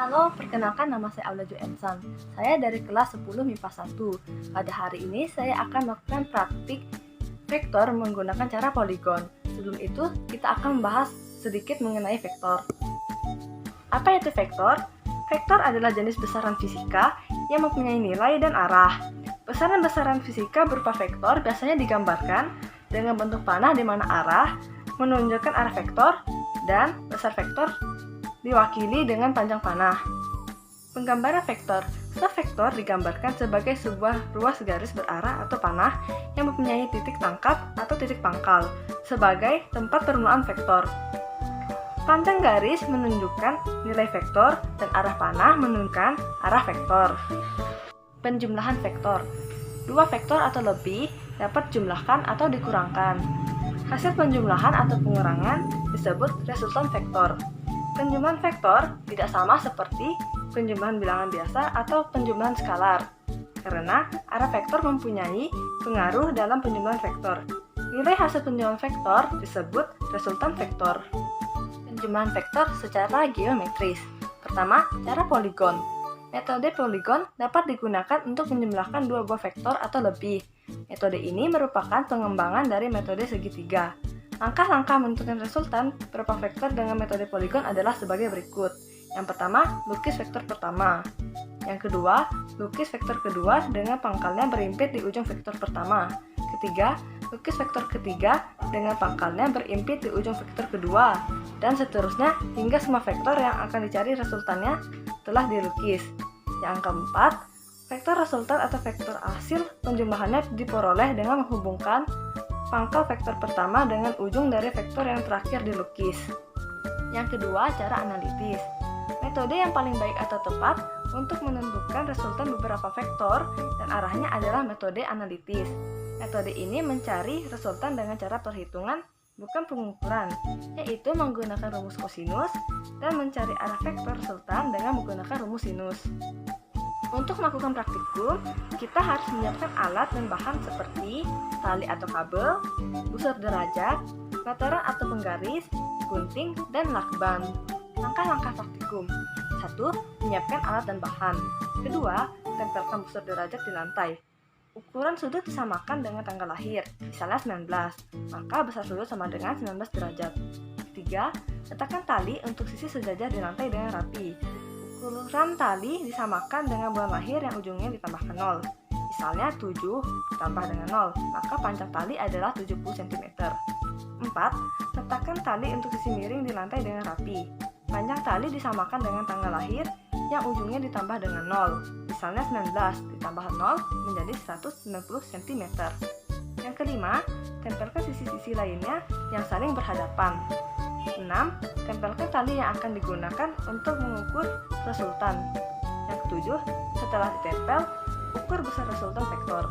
Halo, perkenalkan nama saya Aula Juensan. Saya dari kelas 10 MIPA 1. Pada hari ini saya akan melakukan praktik vektor menggunakan cara poligon. Sebelum itu, kita akan membahas sedikit mengenai vektor. Apa itu vektor? Vektor adalah jenis besaran fisika yang mempunyai nilai dan arah. Besaran-besaran fisika berupa vektor biasanya digambarkan dengan bentuk panah di mana arah menunjukkan arah vektor dan besar vektor diwakili dengan panjang panah. Penggambaran vektor. Vektor digambarkan sebagai sebuah ruas garis berarah atau panah yang mempunyai titik tangkap atau titik pangkal sebagai tempat permulaan vektor. Panjang garis menunjukkan nilai vektor dan arah panah menunjukkan arah vektor. Penjumlahan vektor. Dua vektor atau lebih dapat dijumlahkan atau dikurangkan. Hasil penjumlahan atau pengurangan disebut resultan vektor. Penjumlahan vektor tidak sama seperti penjumlahan bilangan biasa atau penjumlahan skalar, karena arah vektor mempunyai pengaruh dalam penjumlahan vektor. Nilai hasil penjumlahan vektor disebut resultan vektor. Penjumlahan vektor secara geometris. Pertama, cara poligon. Metode poligon dapat digunakan untuk menjumlahkan dua buah vektor atau lebih. Metode ini merupakan pengembangan dari metode segitiga. Langkah-langkah menentukan resultan berupa vektor dengan metode poligon adalah sebagai berikut. Yang pertama, lukis vektor pertama. Yang kedua, lukis vektor kedua dengan pangkalnya berimpit di ujung vektor pertama. Ketiga, lukis vektor ketiga dengan pangkalnya berimpit di ujung vektor kedua. Dan seterusnya hingga semua vektor yang akan dicari resultannya telah dilukis. Yang keempat, vektor resultan atau vektor hasil penjumlahannya diperoleh dengan menghubungkan pangkal vektor pertama dengan ujung dari vektor yang terakhir dilukis. Yang kedua, cara analitis. Metode yang paling baik atau tepat untuk menentukan resultan beberapa vektor dan arahnya adalah metode analitis. Metode ini mencari resultan dengan cara perhitungan, bukan pengukuran, yaitu menggunakan rumus kosinus dan mencari arah vektor resultan dengan menggunakan rumus sinus. Untuk melakukan praktikum, kita harus menyiapkan alat dan bahan seperti tali atau kabel, busur derajat, meteran atau penggaris, gunting, dan lakban. Langkah-langkah praktikum. 1. Menyiapkan alat dan bahan. Kedua, tempelkan busur derajat di lantai. Ukuran sudut disamakan dengan tanggal lahir, misalnya 19, maka besar sudut sama dengan 19 derajat. Ketiga, letakkan tali untuk sisi sejajar di lantai dengan rapi. Ukuran tali disamakan dengan bulan lahir yang ujungnya ditambahkan 0. Misalnya 7 ditambah dengan 0, maka panjang tali adalah 70 cm. 4. Letakkan tali untuk sisi miring di lantai dengan rapi. Panjang tali disamakan dengan tanggal lahir yang ujungnya ditambah dengan 0. Misalnya 19 ditambah 0 menjadi 190 cm. Yang kelima, tempelkan sisi-sisi lainnya yang saling berhadapan. 6. Tempelkan tali yang akan digunakan untuk mengukur resultan. Yang ketujuh, setelah ditempel, ukur besar resultan vektor.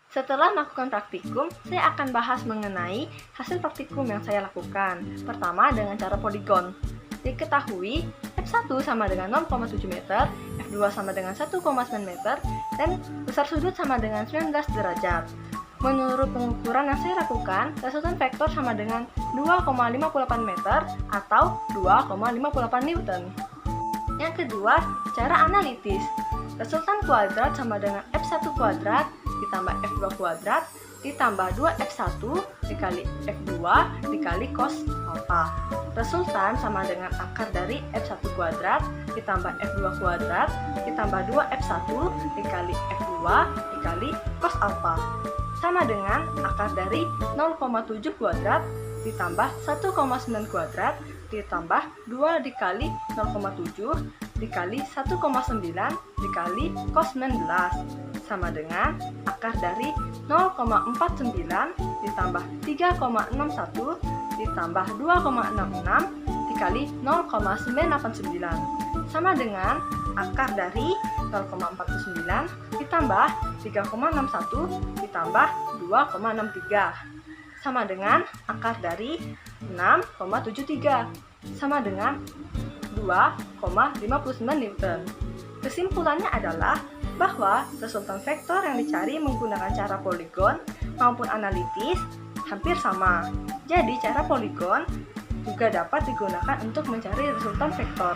Setelah melakukan praktikum, saya akan bahas mengenai hasil praktikum yang saya lakukan. Pertama, dengan cara poligon. Diketahui, F1 sama dengan 0,7 meter, F2 sama dengan 1,9 meter, dan besar sudut sama dengan 19 derajat. Menurut pengukuran yang saya lakukan, resultan vektor sama dengan 2,58 meter atau 2,58 Newton. Yang kedua, cara analitis. Resultan kuadrat sama dengan F1 kuadrat ditambah F2 kuadrat ditambah 2F1 dikali F2 dikali cos alpha. Resultan sama dengan akar dari F1 kuadrat ditambah F2 kuadrat ditambah 2F1 dikali F2 dikali cos alpha. Sama dengan akar dari 0,7 kuadrat ditambah 1,9 kuadrat ditambah 2 dikali 0,7 dikali 1,9 dikali cos 19 sama dengan akar dari 0,49 ditambah 3,61 ditambah 2,66 dikali 0,989 sama dengan akar dari 0,49 ditambah 3,61 ditambah 2,63 sama dengan akar dari 6,73 sama dengan 2,59 Newton. Kesimpulannya adalah bahwa resultan vektor yang dicari menggunakan cara poligon maupun analitis hampir sama. Jadi cara poligon juga dapat digunakan untuk mencari resultan vektor.